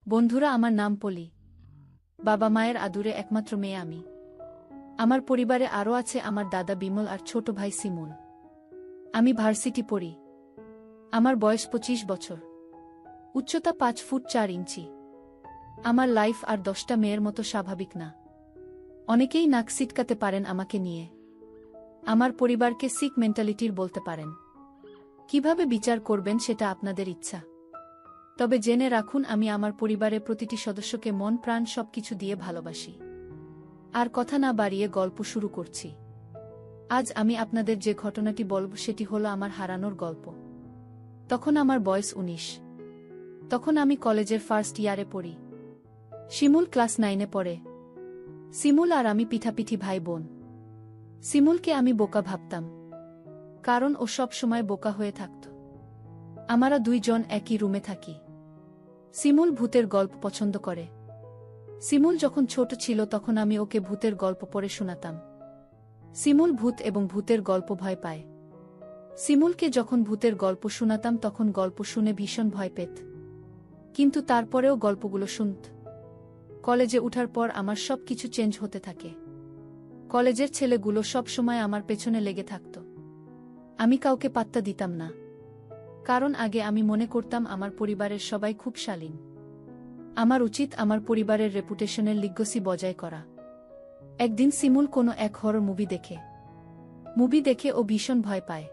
বন্ধুরা, আমার নাম পলি। বাবা মায়ের আদুরে একমাত্র মেয়ে আমি। আমার পরিবারে আরও আছে আমার দাদা বিমল আর ছোট ভাই সিমুল। আমি ভার্সিটি পড়ি। আমার বয়স 25 বছর। উচ্চতা 5 ফুট 4 ইঞ্চি। আমার লাইফ আর 10টা মেয়ের মতো স্বাভাবিক না। অনেকেই নাক সিটকাতে পারেন আমাকে নিয়ে। আমার পরিবারকে সিক মেন্টালিটির বলতে পারেন। কিভাবে বিচার করবেন সেটা আপনাদের ইচ্ছা। তবে জেনে রাখুন, আমি আমার পরিবারের প্রতিটি সদস্যকে মন প্রাণ সবকিছু দিয়ে ভালোবাসি। আর কথা না বাড়িয়ে গল্প শুরু করছি। আজ আমি আপনাদের যে ঘটনাটি বলব সেটি হলো আমার হারানোর গল্প। তখন আমার বয়স 19। তখন আমি কলেজের ফার্স্ট ইয়ারে পড়ি। শিমুল ক্লাস 9-এ পড়ে। শিমুল আর আমি পিঠাপিঠি ভাই বোন। শিমুলকে আমি বোকা ভাবতাম, কারণ ও সব সময় বোকা হয়ে থাকত। আমরা দুইজন একই রুমে থাকি। শিমুল ভূতের গল্প পছন্দ করে। শিমুল যখন ছোট ছিল তখন আমি ওকে ভূতের গল্প পড়ে শোনাতাম। শিমুল ভূত এবং ভূতের গল্প ভয় পায়। শিমুলকে যখন ভূতের গল্প শোনাতাম তখন গল্প শুনে ভীষণ ভয় পেত, কিন্তু তারপরেও গল্পগুলো শুনত। কলেজে উঠার পর আমার সব কিছু চেঞ্জ হতে থাকে। কলেজের ছেলেগুলো সব সময় আমার পেছনে লেগে থাকত। আমি কাউকে পাত্তা দিতাম না, কারণ আগে আমি মনে করতাম আমার পরিবারের সবাই খুব শালীন। আমার উচিত আমার পরিবারের রেপুটেশনের লিগ্যাসি বজায় করা। একদিন শিমুল কোনো এক হরর মুভি দেখে ও ভীষণ ভয় পায়।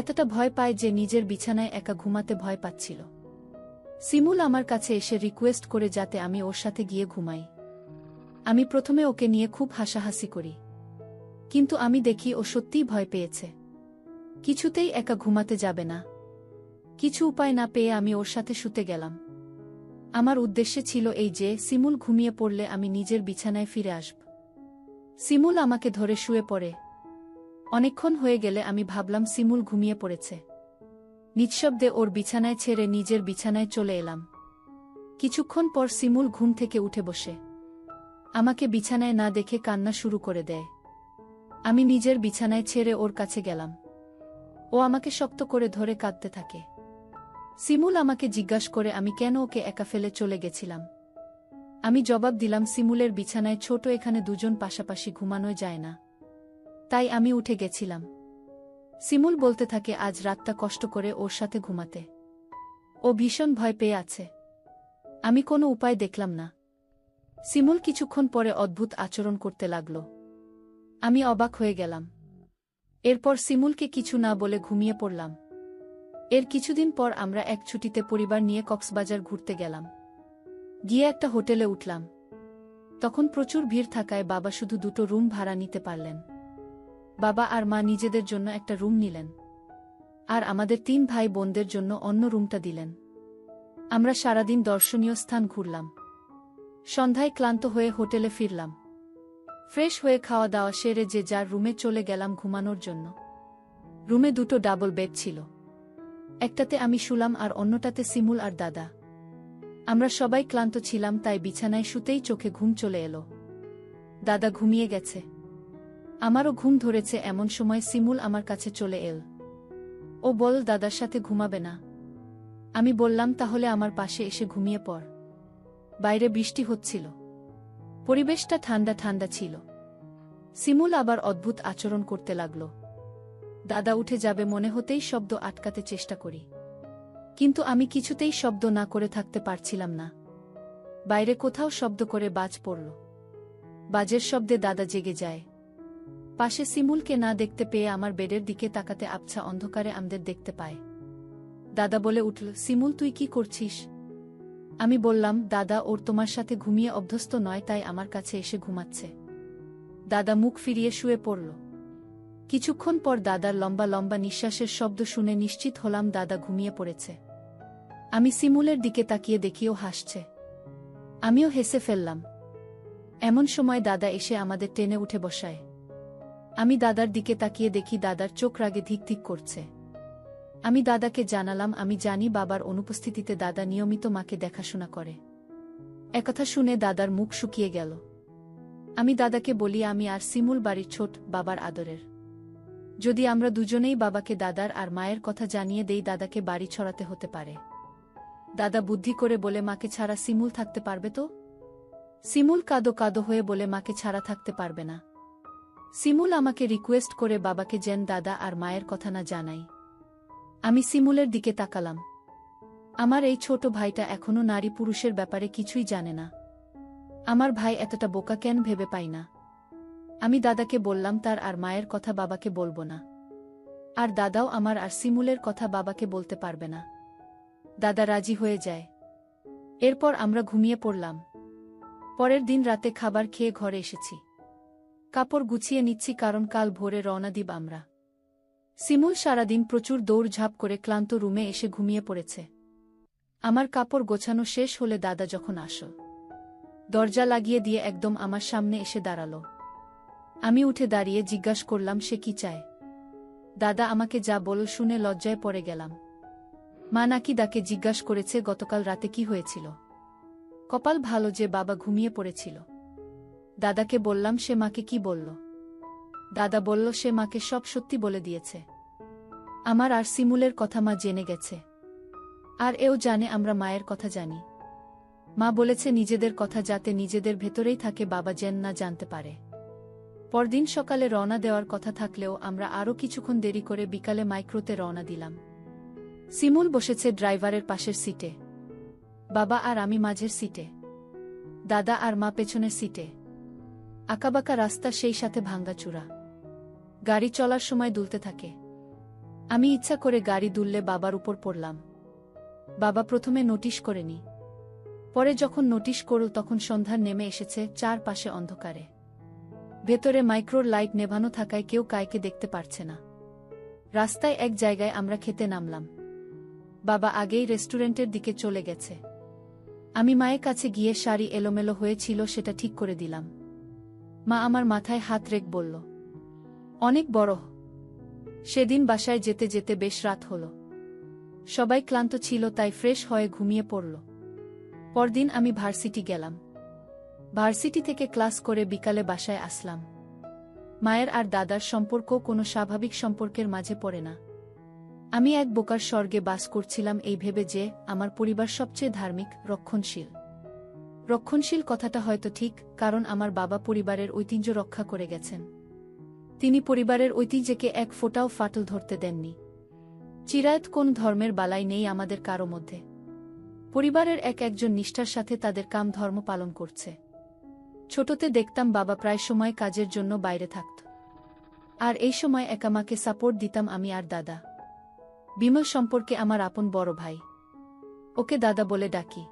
এতটা ভয় পায় যে নিজের বিছানায় একা ঘুমাতে ভয় পাচ্ছিল। শিমুল আমার কাছে এসে রিকোয়েস্ট করে যাতে আমি ওর সাথে গিয়ে ঘুমাই। আমি প্রথমে ওকে নিয়ে খুব হাসাহাসি করি, কিন্তু আমি দেখি ও সত্যিই ভয় পেয়েছে। কিছুতেই একা ঘুমাতে যাবে না। কিছু উপায় না পেয়ে আমি ওর সাথে শুতে গেলাম। আমার উদ্দেশ্য ছিল এই যে শিমুল ঘুমিয়ে পড়লে আমি নিজের বিছানায় ফিরে আসব। শিমুল আমাকে ধরে শুয়ে পড়ে। অনেকক্ষণ হয়ে গেলে আমি ভাবলাম শিমুল ঘুমিয়ে পড়েছে। নিঃশব্দে ওর বিছানায় ছেড়ে নিজের বিছানায় চলে এলাম। কিছুক্ষণ পর শিমুল ঘুম থেকে উঠে বসে আমাকে বিছানায় না দেখে কান্না শুরু করে দেয়। আমি নিজের বিছানায় ছেড়ে ওর কাছে গেলাম। ও আমাকে শক্ত করে ধরে কাঁদতে থাকে। শিমুল আমাকে জিজ্ঞাসা করে আমি কেন ওকে একা ফেলে চলে গেছিলাম। আমি জবাব দিলাম, শিমুলের বিছানায় ছোট, এখানে দুজন পাশাপাশি ঘুমানো যায় না, তাই আমি উঠে গেছিলাম। শিমুল বলতে থাকে আজ রাতটা কষ্ট করে ওর সাথে ঘুমাতে। ও ভীষণ ভয় পেয়ে আছে। আমি কোনো উপায় দেখলাম না। শিমুল কিছুক্ষণ পরে অদ্ভুত আচরণ করতে লাগল। আমি অবাক হয়ে গেলাম। এরপর শিমুলকে কিছু না বলে ঘুমিয়ে পড়লাম। এর কিছুদিন পর আমরা এক ছুটিতে পরিবার নিয়ে কক্সবাজার ঘুরতে গেলাম। গিয়ে একটা হোটেলে উঠলাম। তখন প্রচুর ভিড় থাকায় বাবা শুধু 2টো রুম ভাড়া নিতে পারলেন। বাবা আর মা নিজেদের জন্য একটা রুম নিলেন, আর আমাদের 3 ভাই বোনদের জন্য অন্য রুমটা দিলেন। আমরা সারাদিন দর্শনীয় স্থান ঘুরলাম। সন্ধ্যায় ক্লান্ত হয়ে হোটেলে ফিরলাম। ফ্রেশ হয়ে খাওয়া দাওয়া সেরে যে যার রুমে চলে গেলাম ঘুমানোর জন্য। রুমে 2টো ডাবল বেড ছিল। একটাতে আমি শুলাম আর অন্যটাতে শিমুল আর দাদা। আমরা সবাই ক্লান্ত ছিলাম, তাই বিছানায় শুতেই চোখে ঘুম চলে এলো। দাদা ঘুমিয়ে গেছে। আমারও ঘুম ধরেছে। এমন সময় শিমুল আমার কাছে চলে এল। ও বল, দাদার সাথে ঘুমাবে না? আমি বললাম, তাহলে আমার পাশে এসে ঘুমিয়ে পড়। বাইরে বৃষ্টি হচ্ছিল। পরিবেশটা ঠান্ডা ঠান্ডা ছিল। শিমুল আবার অদ্ভুত আচরণ করতে লাগল। দাদা উঠে যাবে মনে হতেই শব্দ আটকাতে চেষ্টা করি, কিন্তু আমি কিছুতেই শব্দ না করে থাকতে পারছিলাম না। বাইরে কোথাও শব্দ করে বাজ পড়ল। বাজের শব্দে দাদা জেগে যায়। পাশে শিমুলকে না দেখতে পেয়ে আমার বেডের দিকে তাকাতে আবছা অন্ধকারে আমাদের দেখতে পায়। দাদা বলে উঠল, শিমুল তুই কি করছিস? আমি বললাম, দাদা ওর তোমার সাথে ঘুমিয়ে অভ্যস্ত নয়, তাই আমার কাছে এসে ঘুমাচ্ছে। দাদা মুখ ফিরিয়ে শুয়ে পড়ল। কিছুক্ষণ পর দাদার লম্বা লম্বা নিঃশ্বাসের শব্দ শুনে নিশ্চিত হলাম দাদা ঘুমিয়ে পড়েছে। আমি শিমুলের দিকে তাকিয়ে দেখিও হাসছে। আমিও হেসে ফেললাম। এমন সময় দাদা এসে আমাদের টেনে উঠে বসায়। আমি দাদার দিকে তাকিয়ে দেখি দাদার চোখ রাগে ধিক ধিক করছে। আমি দাদাকে জানালাম, আমি জানি বাবার অনুপস্থিতিতে দাদা নিয়মিত মাকে দেখাশোনা করে। একথা শুনে দাদার মুখ শুকিয়ে গেল। আমি দাদাকে বলি, আমি আর শিমুল বাড়ির ছোট, বাবার আদরের। যদি আমরা দুজনেই বাবাকে দাদার আর মায়ের কথা জানিয়ে দেই, দাদাকে বাড়ি ছড়াতে হতে পারে। দাদা বুদ্ধি করে বলে মাকে ছাড়া শিমুল থাকতে পারবে তো? শিমুল কাঁদো কাঁদো হয়ে বলে মাকে ছাড়া থাকতে পারবে না। শিমুল আমাকে রিকোয়েস্ট করে বাবাকে যেন দাদা আর মায়ের কথা না জানাই। আমি শিমুলের দিকে তাকালাম। আমার এই ছোট ভাইটা এখনো নারী পুরুষের ব্যাপারে কিছুই জানে না। আমার ভাই এতটা বোকা কেন ভেবে পাই না। আমি দাদাকে বললাম তার আর মায়ের কথা বাবাকে বলবো না। আর দাদাও আমার আর শিমুলের কথা বাবাকে বলতে পারবে না। দাদা রাজি হয়ে যায়। এরপর আমরা ঘুমিয়ে পড়লাম। পরের দিন রাতে খাবার খেয়ে ঘরে এসেছি। কাপড় গুছিয়ে নিচ্ছি কারণ কাল ভোরে রওনা দিব আমরা। শিমুল সারাদিন প্রচুর দৌড়ঝাঁপ করে ক্লান্ত রুমে এসে ঘুমিয়ে পড়েছে। আমার কাপড় গোছানো শেষ হলে দাদা যখন আসল দরজা লাগিয়ে দিয়ে একদম আমার সামনে এসে দাঁড়ালো। আমি উঠে দাঁড়িয়ে জিজ্ঞাসা করলাম সে কি চায়। দাদা আমাকে যা বলল শুনে লজ্জায় পড়ে গেলাম। মা নাকি দাকে জিজ্ঞাসা করেছে গতকাল রাতে কি হয়েছিল। কপাল ভালো যে বাবা ঘুমিয়ে পড়েছিল। দাদাকে বললাম সে মাকে কি বলল। দাদা বলল সে মাকে সব সত্যি বলে দিয়েছে। আমার আর শিমুলের কথা মা জেনে গেছে। আর এও জানে আমরা মায়ের কথা জানি। মা বলেছে নিজেদের কথা যাতে নিজেদের ভেতরেই থাকে, বাবা যেন না জানতে পারে। পরদিন সকালে রওনা দেওয়ার কথা থাকলেও আমরা আরও কিছুক্ষণ দেরি করে বিকালে মাইক্রোতে রওনা দিলাম। শিমুল বসেছে ড্রাইভারের পাশের সিটে, বাবা আর আমি মাঝের সিটে, দাদা আর মা পেছনের সিটে। আঁকাবাঁকা রাস্তা, সেই সাথে ভাঙ্গাচূড়া। গাড়ি চলার সময় দুলতে থাকে। আমি ইচ্ছা করে গাড়ি দুললে বাবার উপর পড়লাম। বাবা প্রথমে নোটিশ করেনি। পরে যখন নোটিশ করল তখন সন্ধ্যা নেমে এসেছে, চারপাশে অন্ধকারে। ভেতরে মাইক্রোর লাইট নেভানো থাকায় কেউ কাউকে দেখতে পারছে না। রাস্তায় এক জায়গায় আমরা খেতে নামলাম। বাবা আগেই রেস্টুরেন্টের দিকে চলে গেছে। আমি মায়ের কাছে গিয়ে শাড়ি এলোমেলো হয়েছিল সেটা ঠিক করে দিলাম। মা আমার মাথায় হাত রেখ বলল, অনেক বড়। সেদিন বাসায় যেতে যেতে বেশ রাত হল। সবাই ক্লান্ত ছিল তাই ফ্রেশ হয়ে ঘুমিয়ে পড়ল। পরদিন আমি ভার্সিটি গেলাম। ভার্সিটি থেকে ক্লাস করে বিকালে বাসায় আসলাম। মায়ের আর দাদার সম্পর্ক কোনো স্বাভাবিক সম্পর্কের মাঝে পড়ে না। আমি এক বোকার স্বর্গে বাস করছিলাম এই ভেবে যে আমার পরিবার সবচেয়ে ধার্মিক, রক্ষণশীল। রক্ষণশীল কথাটা হয়তো ঠিক, কারণ আমার বাবা পরিবারের ঐতিহ্য রক্ষা করে গেছেন। তিনি পরিবারের ঐতিহ্যকে এক ফোঁটাও ফাটল ধরতে দেননি। চিরায়ত কোন ধর্মের বালাই নেই আমাদের কারো মধ্যে। পরিবারের একজন নিষ্ঠার সাথে তাদের কাম ধর্ম পালন করছে। ছোটতে দেখতাম বাবা প্রায় সময় কাজের জন্য বাইরে থাকত। আর এই সময় একা মাকে সাপোর্ট দিতাম আমি আর দাদা। বিমল সম্পর্কে আমার আপন বড় ভাই। ওকে দাদা বলে ডাকি।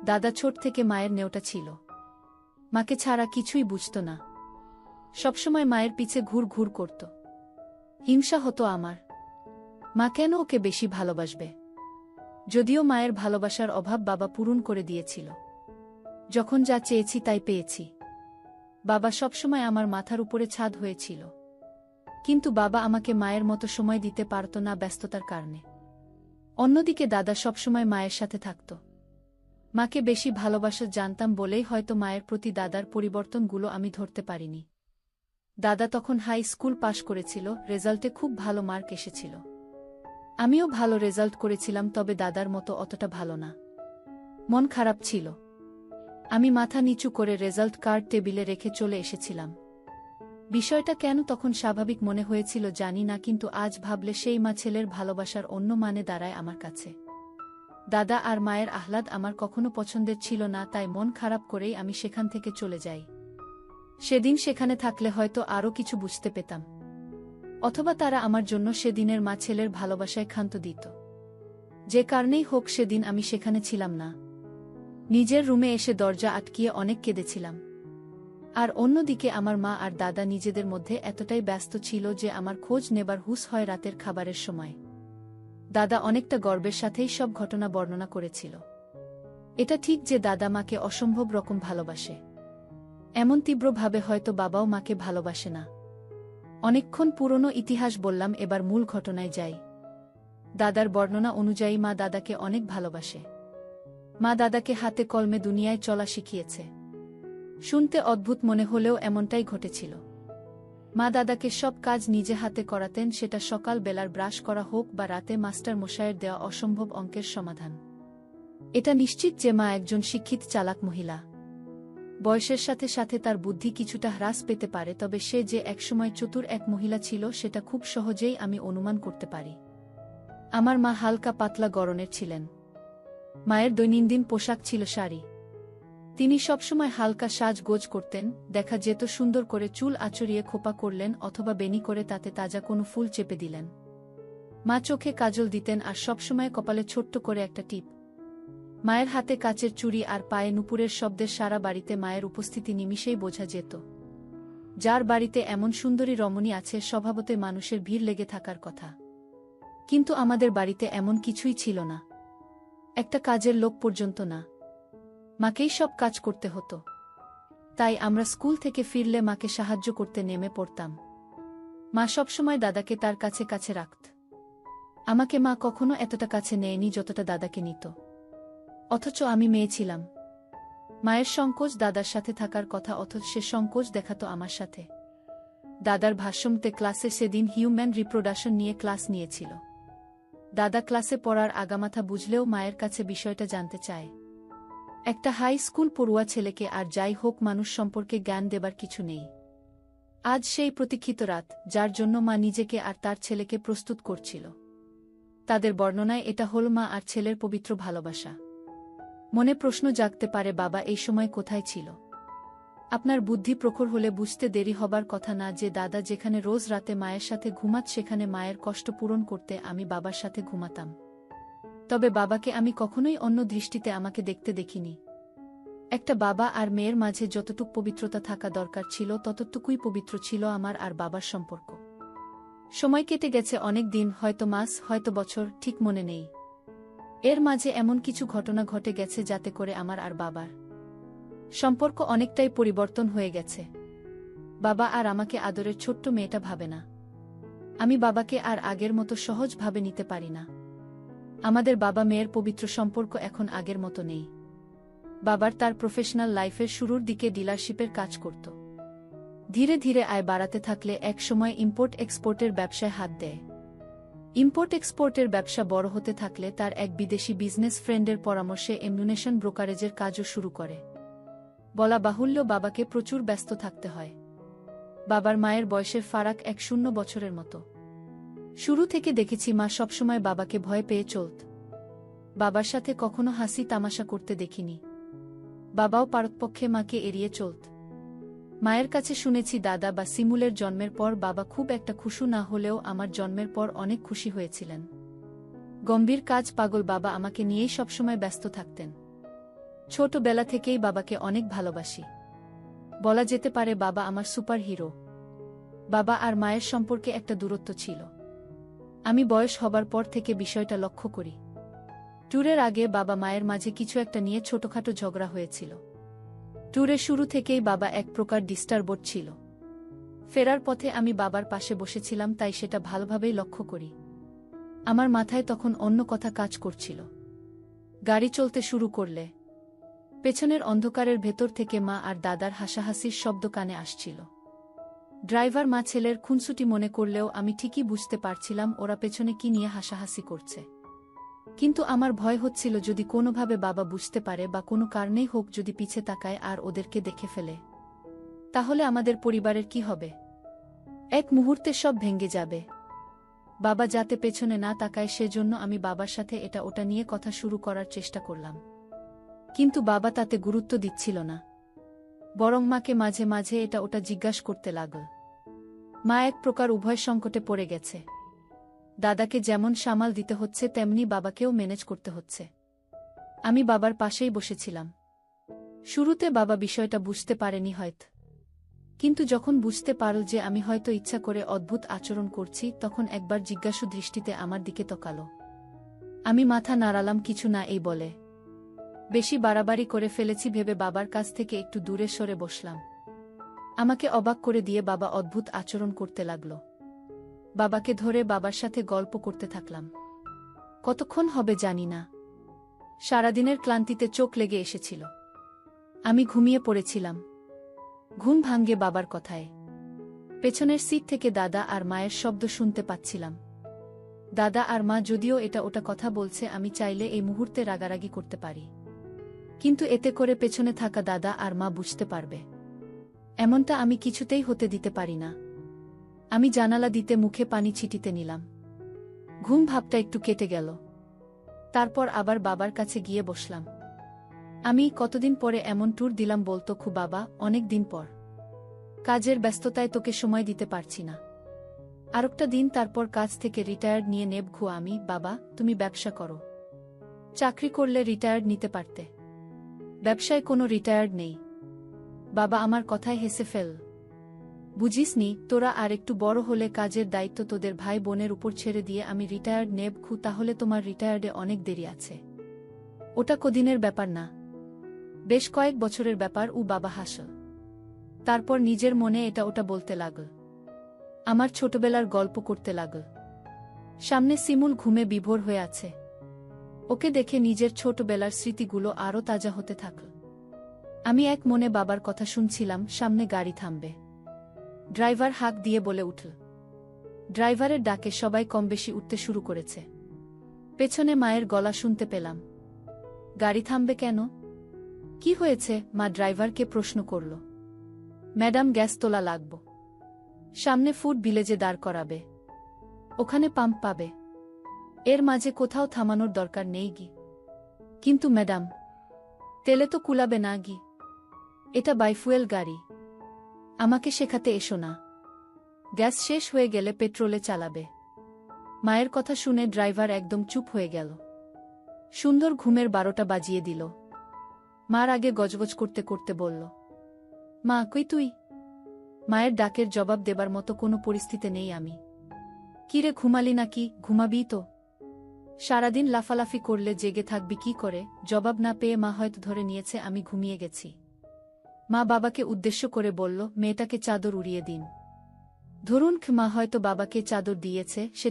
দাদা ছোট থেকে মায়ের নেওটা ছিল। মাকে ছাড়া কিছুই বুঝত না। সবসময় মায়ের পিছে ঘুর ঘুর করত। হিংসা হতো আমার। মা কেন ওকে বেশি ভালোবাসবে? যদিও মায়ের ভালোবাসার অভাব বাবা পূরণ করে দিয়েছিল। যখন যা চেয়েছি তাই পেয়েছি। বাবা সবসময় আমার মাথার উপরে ছাদ হয়েছিল। কিন্তু বাবা আমাকে মায়ের মতো সময় দিতে পারত না ব্যস্ততার কারণে। অন্যদিকে দাদা সবসময় মায়ের সাথে থাকত। মাকে বেশি ভালোবাসা জানতাম বলেই হয়তো মায়ের প্রতি দাদার পরিবর্তনগুলো আমি ধরতে পারিনি। দাদা তখন হাই স্কুল পাশ করেছিল, রেজাল্টে খুব ভালো মার্ক এসেছিল। আমিও ভালো রেজাল্ট করেছিলাম, তবে দাদার মতো অতটা ভালো না। মন খারাপ ছিল। আমি মাথা নিচু করে রেজাল্ট কার্ড টেবিলে রেখে চলে এসেছিলাম। বিষয়টা কেন তখন স্বাভাবিক মনে হয়েছিল জানি না, কিন্তু আজ ভাবলে সেই মা ছেলের ভালোবাসার অন্য মানে দাঁড়ায় আমার কাছে। দাদা আর মায়ের আহ্লাদ আমার কখনো পছন্দের ছিল না, তাই মন খারাপ করেই আমি সেখান থেকে চলে যাই। সেদিন সেখানে থাকলে হয়তো আরও কিছু বুঝতে পেতাম। অথবা তারা আমার জন্য সেদিনের মা ছেলের ভালোবাসায় ক্ষান্ত দিত। যে কারণেই হোক সেদিন আমি সেখানে ছিলাম না। নিজের রুমে এসে দরজা আটকিয়ে অনেক কেঁদেছিলাম। আর অন্যদিকে আমার মা আর দাদা নিজেদের মধ্যে এতটাই ব্যস্ত ছিল যে আমার খোঁজ নেবার হুঁশ হয় রাতের খাবারের সময়। দাদা অনেকটা গর্বের সাথেই সব ঘটনা বর্ণনা করেছিল। এটা ঠিক যে দাদা মাকে অসম্ভব রকম ভালোবাসে। এমন তীব্রভাবে হয়তো বাবাও মাকে ভালোবাসে না। অনেকক্ষণ পুরনো ইতিহাস বললাম, এবার মূল ঘটনায় যাই। দাদার বর্ণনা অনুযায়ী মা দাদাকে অনেক ভালোবাসে। মা দাদাকে হাতে কলমে দুনিয়ায় চলা শিখিয়েছে। শুনতে অদ্ভুত মনে হলেও এমনটাই ঘটেছিল। মা দাদাকে সব কাজ নিজে হাতে করাতেন, সেটা সকাল বেলার ব্রাশ করা হোক বা রাতে মাস্টার মশায়ের দেওয়া অসম্ভব অঙ্কের সমাধান। এটা নিশ্চিত যে মা একজন শিক্ষিত চালাক মহিলা। বয়সের সাথে সাথে তার বুদ্ধি কিছুটা হ্রাস পেতে পারে, তবে সে যে একসময় চতুর এক মহিলা ছিল সেটা খুব সহজেই আমি অনুমান করতে পারি। আমার মা হালকা পাতলা গড়নের ছিলেন। মায়ের দৈনন্দিন পোশাক ছিল শাড়ি। তিনি সবসময় হালকা সাজগোজ করতেন, দেখা যেত সুন্দর করে চুল আঁচড়িয়ে খোপা করলেন অথবা বেনি করে তাতে তাজা কোনো ফুল চেপে দিলেন। মা চোখে কাজল দিতেন আর সবসময় কপালে ছোট্ট করে একটা টিপ। মায়ের হাতে কাচের চুড়ি আর পায়ে নুপুরের শব্দের সারা বাড়িতে মায়ের উপস্থিতি নিমিষেই বোঝা যেত। যার বাড়িতে এমন সুন্দরী রমণী আছে স্বভাবতই মানুষের ভিড় লেগে থাকার কথা। কিন্তু আমাদের বাড়িতে এমন কিছুই ছিল না। একটা কাজের লোক পর্যন্ত না। মাকেই সব কাজ করতে হতো। তাই আমরা স্কুল থেকে ফিরলে মাকে সাহায্য করতে নেমে পড়তাম। মা সবসময় দাদাকে তার কাছে কাছে রাখত। আমাকে মা কখনো এতটা কাছে নেয়নি যতটা দাদাকে নিত। অথচ আমি মেয়ে ছিলাম। মায়ের সংকোচ দাদার সাথে থাকার কথা, অথচ সে সংকোচ দেখাতো আমার সাথে। দাদার ভাষ্যমতে ক্লাসে সেদিন হিউম্যান রিপ্রোডাকশন নিয়ে ক্লাস নিয়েছিল। দাদা ক্লাসে পড়ার আগামাথা বুঝলেও মায়ের কাছে বিষয়টা জানতে চায়। একটা হাই স্কুল পড়ুয়া ছেলেকে আর যাই হোক মানুষ সম্পর্কে জ্ঞান দেবার কিছু নেই। আজ সেই প্রতীক্ষিত রাত, যার জন্য মা নিজেকে আর তার ছেলেকে প্রস্তুত করছিল। তাদের বর্ণনায় এটা হল মা আর ছেলের পবিত্র ভালোবাসা। মনে প্রশ্ন জাগতে পারে, বাবা এই সময় কোথায় ছিল? আপনার বুদ্ধি প্রখর হলে বুঝতে দেরি হবার কথা না যে দাদা যেখানে রোজ রাতে মায়ের সাথে ঘুমাত সেখানে মায়ের কষ্ট পূরণ করতে আমি বাবার সাথে ঘুমাতাম। তবে বাবাকে আমি কখনোই অন্য দৃষ্টিতে আমাকে দেখতে দেখিনি। একটা বাবা আর মেয়ের মাঝে যতটুক পবিত্রতা থাকা দরকার ছিল ততটুকুই পবিত্র ছিল আমার আর বাবার সম্পর্ক। সময় কেটে গেছে অনেক দিন, হয়তো মাস, হয়তো বছর, ঠিক মনে নেই। এর মাঝে এমন কিছু ঘটনা ঘটে গেছে যাতে করে আমার আর বাবার সম্পর্ক অনেকটাই পরিবর্তন হয়ে গেছে। বাবা আর আমাকে আদরের ছোট্ট মেয়েটা ভাবে না। আমি বাবাকে আর আগের মতো সহজভাবে নিতে পারি না। আমাদের বাবা মেয়ের পবিত্র সম্পর্ক এখন আগের মতো নেই। বাবার তার প্রফেশনাল লাইফের শুরুর দিকে ডিলারশিপের কাজ করত। ধীরে ধীরে আয় বাড়াতে থাকলে এক সময় ইম্পোর্ট এক্সপোর্টের ব্যবসায় হাত দেয়। ইম্পোর্ট এক্সপোর্টের ব্যবসা বড় হতে থাকলে তার এক বিদেশি বিজনেস ফ্রেন্ডের পরামর্শে এমুনেশন ব্রোকারেজের কাজও শুরু করে। বলা বাহুল্য বাবাকে প্রচুর ব্যস্ত থাকতে হয়। বাবার মায়ের বয়সের ফারাক 1-0 বছরের মতো। শুরু থেকে দেখেছি মা সবসময় বাবাকে ভয় পেয়ে চলত। বাবার সাথে কখনো হাসি তামাশা করতে দেখিনি। বাবাও পারতপক্ষে মাকে এড়িয়ে চলত। মায়ের কাছে শুনেছি দাদা বা সিমুলের জন্মের পর বাবা খুব একটা খুশি না হলেও আমার জন্মের পর অনেক খুশি হয়েছিলেন। গম্ভীর কাজ পাগল বাবা আমাকে নিয়েই সবসময় ব্যস্ত থাকতেন। ছোটবেলা থেকেই বাবাকে অনেক ভালোবাসি। বলা যেতে পারে বাবা আমার সুপার হিরো। বাবা আর মায়ের সম্পর্কে একটা দূরত্ব ছিল। আমি বয়স হবার পর থেকে বিষয়টা লক্ষ্য করি। ট্যুরের আগে বাবা মায়ের মাঝে কিছু একটা নিয়ে ছোটখাটো ঝগড়া হয়েছিল। ট্যুরের শুরু থেকেই বাবা এক প্রকার ডিস্টার্বড ছিল। ফেরার পথে আমি বাবার পাশে বসেছিলাম, তাই সেটা ভালোভাবেই লক্ষ্য করি। আমার মাথায় তখন অন্য কথা কাজ করছিল। গাড়ি চলতে শুরু করলে পেছনের অন্ধকারের ভেতর থেকে মা আর দাদার হাসাহাসির শব্দ কানে আসছিল। ড্রাইভার মা ছেলের খুনসুটি মনে করলেও আমি ঠিকই বুঝতে পারছিলাম ওরা পেছনে কি নিয়ে হাসাহাসি করছে। কিন্তু আমার ভয় হচ্ছিল যদি কোনোভাবে বাবা বুঝতে পারে বা কোনো কারণেই হোক যদি পিছে তাকায় আর ওদেরকে দেখে ফেলে, তাহলে আমাদের পরিবারের কি হবে? এক মুহূর্তে সব ভেঙে যাবে। বাবা যাতে পেছনে না তাকায় সেজন্য আমি বাবার সাথে এটা ওটা নিয়ে কথা শুরু করার চেষ্টা করলাম। কিন্তু বাবা তাতে গুরুত্ব দিচ্ছিল না, বরং মাকে মাঝে মাঝে এটা ওটা জিজ্ঞাসা করতে লাগল। মা এক প্রকার উভয় সংকটে পড়ে গেছে। দাদাকে যেমন সামাল দিতে হচ্ছে তেমনি বাবাকেও ম্যানেজ করতে হচ্ছে। আমি বাবার পাশেই বসেছিলাম। শুরুতে বাবা বিষয়টা বুঝতে পারেনি হয়তো, কিন্তু যখন বুঝতে পারল যে আমি হয়তো ইচ্ছা করে অদ্ভুত আচরণ করছি তখন একবার জিজ্ঞাসু দৃষ্টিতে আমার দিকে তাকালো। আমি মাথা নাড়ালাম কিছু না এই বলে। বেশি বাড়াবাড়ি করে ফেলেছি ভেবে বাবার কাছ থেকে একটু দূরে সরে বসলাম। আমাকে অবাক করে দিয়ে বাবা অদ্ভুত আচরণ করতে লাগল। বাবাকে ধরে বাবার সাথে গল্প করতে থাকলাম। কতক্ষণ হবে জানি না। সারাদিনের ক্লান্তিতে চোখ লেগে এসেছিল। আমি ঘুমিয়ে পড়েছিলাম। ঘুম ভাঙ্গে বাবার কথায়। পেছনের সিট থেকে দাদা আর মায়ের শব্দ শুনতে পাচ্ছিলাম। দাদা আর মা যদিও এটা ওটা কথা বলছে, আমি চাইলে এই মুহূর্তে রাগারাগি করতে পারি, কিন্তু এতে করে পেছনে থাকা দাদা আর মা বুঝতে পারবে। এমনটা আমি কিছুতেই হতে দিতে পারি না। আমি জানালা দিতে মুখে পানি ছিটিতে নিলাম। ঘুম ভাবটা একটু কেটে গেল। তারপর আবার বাবার কাছে গিয়ে বসলাম। আমি কতদিন পরে এমন ট্যুর দিলাম বলতো খু বাবা, অনেক দিন পর। কাজের ব্যস্ততায় তোকে সময় দিতে পারছি না। আরেকটা দিন তারপর কাজ থেকে রিটায়ার্ড নিয়ে নেব খু আমি। বাবা, তুমি ব্যবসা করো। চাকরি করলে রিটায়ার্ড নিতে পারতে। ব্যবসায় কোনো রিটায়ার্ড নেই। বাবা আমার কথায় হেসে ফেল। বুঝিসনি, তোরা আর একটু বড় হলে কাজের দায়িত্ব তোদের ভাই বোনের উপর ছেড়ে দিয়ে আমি রিটায়ার্ড নেব খু, তাহলে তোমার রিটায়ার্ডে অনেক দেরি আছে। ওটা কদিনের ব্যাপার না, বেশ কয়েক বছরের ব্যাপার। বাবা হাসল। তারপর নিজের মনে এটা ওটা বলতে লাগল। আমার ছোটবেলার গল্প করতে লাগল। সামনে শিমুল ঘুমে বিভোর হয়ে আছে। ওকে দেখে নিজের ছোটবেলার স্মৃতিগুলো আরও তাজা হতে থাকল। আমি এক মনে বাবার কথা শুনছিলাম। সামনে গাড়ি থামবে। ড্রাইভার হাঁক দিয়ে বলে উঠল। ড্রাইভারের ডাকে সবাই কমবেশি উঠতে শুরু করেছে। পেছনে মায়ের গলা শুনতে পেলাম। গাড়ি থামবে কেন? কি হয়েছে? মা ড্রাইভারকে প্রশ্ন করল। ম্যাডাম, গ্যাস তোলা লাগব। সামনে ফুড ভিলেজে দাঁড় করাবে। ওখানে পাম্প পাবে। এর মাঝে কোথাও থামানোর দরকার নেই গি। কিন্তু ম্যাডাম, তেলে তো কুলাবে না গি। এটা বাইফুয়েল গাড়ি। আমাকে শেখাতে এসো না। গ্যাস শেষ হয়ে গেলে পেট্রোলে চালাবে। মায়ের কথা শুনে ড্রাইভার একদম চুপ হয়ে গেল। সুন্দর ঘুমের 12টা বাজিয়ে দিল। মার আগে গজগজ করতে করতে বলল, মা কই তুই? মায়ের ডাকের জবাব দেবার মতো কোনো পরিস্থিতি নেই আমি। কিরে, ঘুমালি নাকি? ঘুমাবি তো। সারাদিন লাফালাফি করলে জেগে থাকবি কি করে? জবাব না পেয়ে মা হয়তো ধরে নিয়েছে আমি ঘুমিয়ে গেছি। মা বাবাকে উদ্দেশ্য করে বলল, মেয়েটাকে চাদর উড়িয়ে দিন। ধরুন মা হয়তো বাবাকে চাদর দিয়েছে, সে